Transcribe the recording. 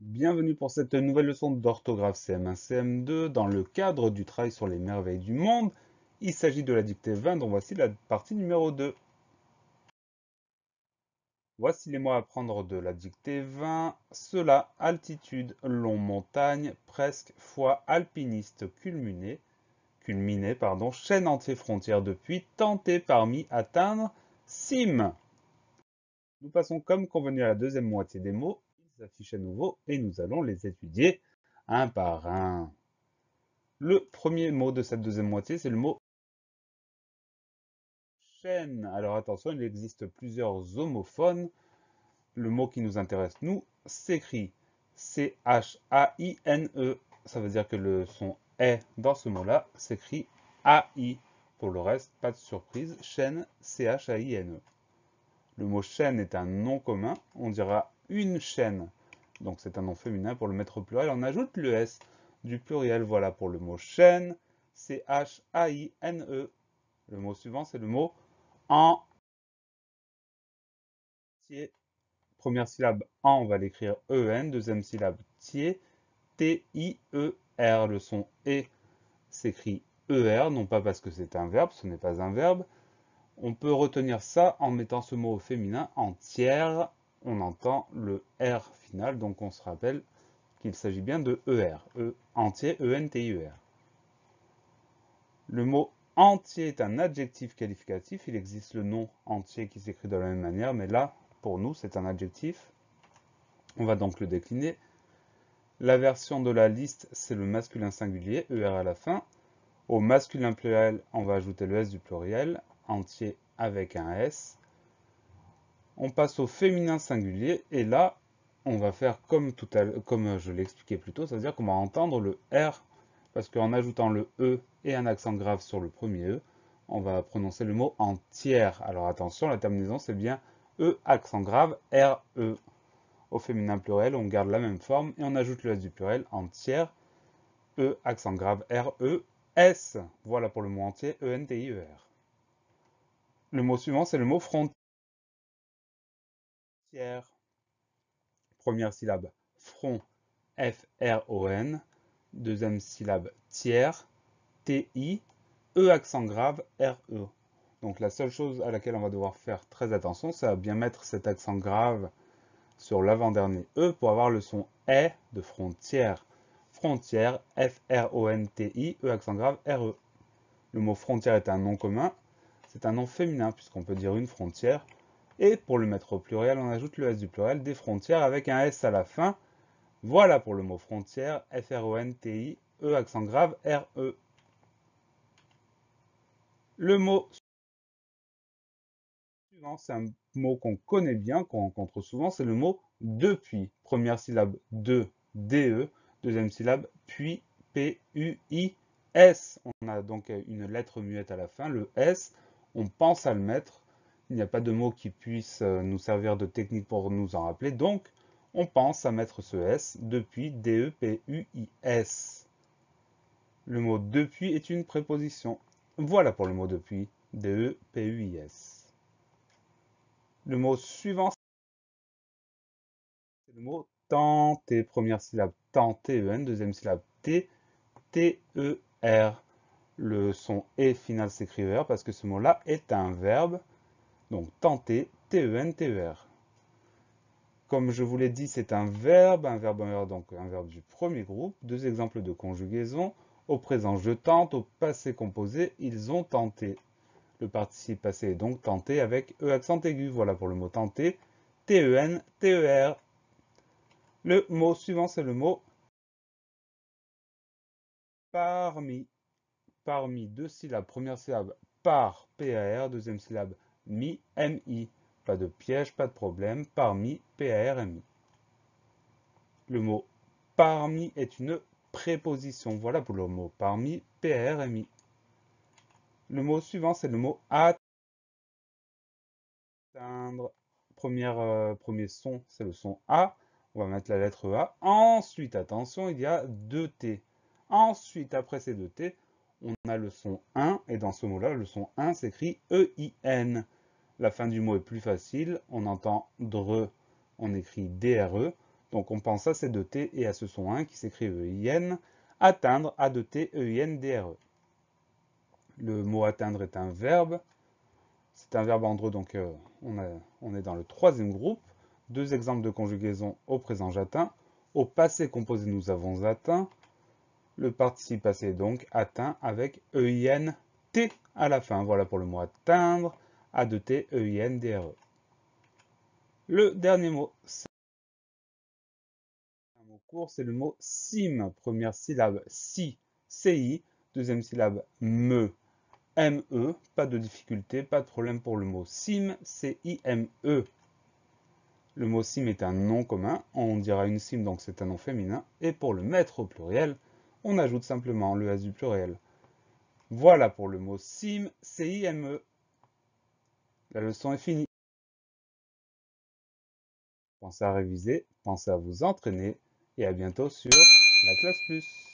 Bienvenue pour cette nouvelle leçon d'orthographe CM1, CM2 dans le cadre du travail sur les merveilles du monde. Il s'agit de la dictée 20 dont voici la partie numéro 2. Voici les mots à prendre de la dictée 20. Cela, altitude, long montagne, presque, fois, alpiniste, culminé, chaîne entier frontière depuis, tenter, parmi, atteindre, cime. Nous passons comme convenu à la deuxième moitié des mots. Ils s'affichent à nouveau et nous allons les étudier un par un. Le premier mot de cette deuxième moitié, c'est le mot chaîne. Alors attention, il existe plusieurs homophones. Le mot qui nous intéresse, nous, s'écrit C-H-A-I-N-E. Ça veut dire que le son est dans ce mot-là s'écrit A-I. Pour le reste, pas de surprise, chaîne, C-H-A-I-N-E. Le mot chaîne est un nom commun. On dira une chaîne. Donc c'est un nom féminin. Pour le mettre au pluriel, on ajoute le S du pluriel. Voilà pour le mot chaîne, C-H-A-I-N-E. Le mot suivant, c'est le mot entier. Première syllabe en, on va l'écrire E-N. Deuxième syllabe tier, T-I-E-R. Le son E s'écrit E-R, non pas parce que c'est un verbe, ce n'est pas un verbe. On peut retenir ça en mettant ce mot au féminin entière. On entend le R final, donc on se rappelle qu'il s'agit bien de ER. Entier, E-N-T-I-E-R. Le mot entier est un adjectif qualificatif. Il existe le nom entier qui s'écrit de la même manière, mais là, pour nous, c'est un adjectif. On va donc le décliner. La version de la liste, c'est le masculin singulier, ER à la fin. Au masculin pluriel, on va ajouter le S du pluriel, entier avec un S. On passe au féminin singulier, et là, on va faire comme je l'ai expliqué plus tôt, c'est-à-dire qu'on va entendre le R, parce qu'en ajoutant le E et un accent grave sur le premier E, on va prononcer le mot entière. Alors attention, la terminaison c'est bien E, accent grave, R, E. Au féminin pluriel, on garde la même forme et on ajoute le S du pluriel, entière, E, accent grave, R, E, S. Voilà pour le mot entier, E-N-T-I-E-R. Le mot suivant, c'est le mot frontière. Première syllabe, front, F-R-O-N. Deuxième syllabe, tiers, T-I, E accent grave, R-E. Donc la seule chose à laquelle on va devoir faire très attention, c'est à bien mettre cet accent grave sur l'avant-dernier E pour avoir le son E de frontière. Frontière, F-R-O-N-T-I, E accent grave, R-E. Le mot frontière est un nom commun, c'est un nom féminin puisqu'on peut dire une frontière. Et pour le mettre au pluriel, on ajoute le S du pluriel, des frontières avec un S à la fin. Voilà pour le mot frontière, F-R-O-N-T-I, E accent grave, R-E. Le mot suivant, c'est un mot qu'on connaît bien, qu'on rencontre souvent, c'est le mot depuis. Première syllabe de, D-E. Deuxième syllabe puis, P-U-I-S. On a donc une lettre muette à la fin, le S. On pense à le mettre. Il n'y a pas de mot qui puisse nous servir de technique pour nous en rappeler. Donc, on pense à mettre ce S depuis, D-E-P-U-I-S. Le mot depuis est une préposition. Voilà pour le mot depuis, D-E-P-U-I-S. Le mot suivant, c'est le mot tenter. Première syllabe, tenter, E-N. Deuxième syllabe, T, T-E-R. Le son E final s'écrit E-R parce que ce mot-là est un verbe. Donc tenter, T-E-N, T-E-R. Comme je vous l'ai dit, c'est un verbe donc un verbe du premier groupe. Deux exemples de conjugaison. Au présent, je tente. Au passé composé, ils ont tenté. Le participe passé est donc tenté avec E accent aigu. Voilà pour le mot tenter. T-E-N, T-E-R. Le mot suivant, c'est le mot parmi. Parmi, deux syllabes. Première syllabe, par, P-A-R. Deuxième syllabe, mi, M-I. Pas de piège, pas de problème. Parmi, P-A-R-M-I. Le mot parmi est une préposition. Voilà pour le mot parmi, P-A-R-M-I. Le mot suivant, c'est le mot atteindre. Premier son, c'est le son A. On va mettre la lettre A. Ensuite, attention, il y a deux T. Ensuite, après ces deux T, on a le son 1. Et dans ce mot-là, le son 1 s'écrit E-I-N. La fin du mot est plus facile. On entend dre, on écrit D-R-E. Donc on pense à ces deux T et à ce son 1 qui s'écrit EIN. Atteindre, A2T, EIN, DRE. Le mot atteindre est un verbe. C'est un verbe andreux, donc on est dans le troisième groupe. Deux exemples de conjugaison au présent j'atteins. Au passé composé, nous avons atteint. Le participe passé est donc atteint avec EIN, T à la fin. Voilà pour le mot atteindre, A2T, EIN, DRE. Le dernier mot, c'est un mot court, c'est le mot cime. Première syllabe, si, CI. Deuxième syllabe, me, ME. Pas de difficulté, pas de problème pour le mot cime, C-I-M-E. Le mot cime est un nom commun, on dira une cime, donc c'est un nom féminin. Et pour le mettre au pluriel, on ajoute simplement le S du pluriel. Voilà pour le mot cime, C-I-M-E. La leçon est finie. Pensez à réviser, pensez à vous entraîner et à bientôt sur la classe plus.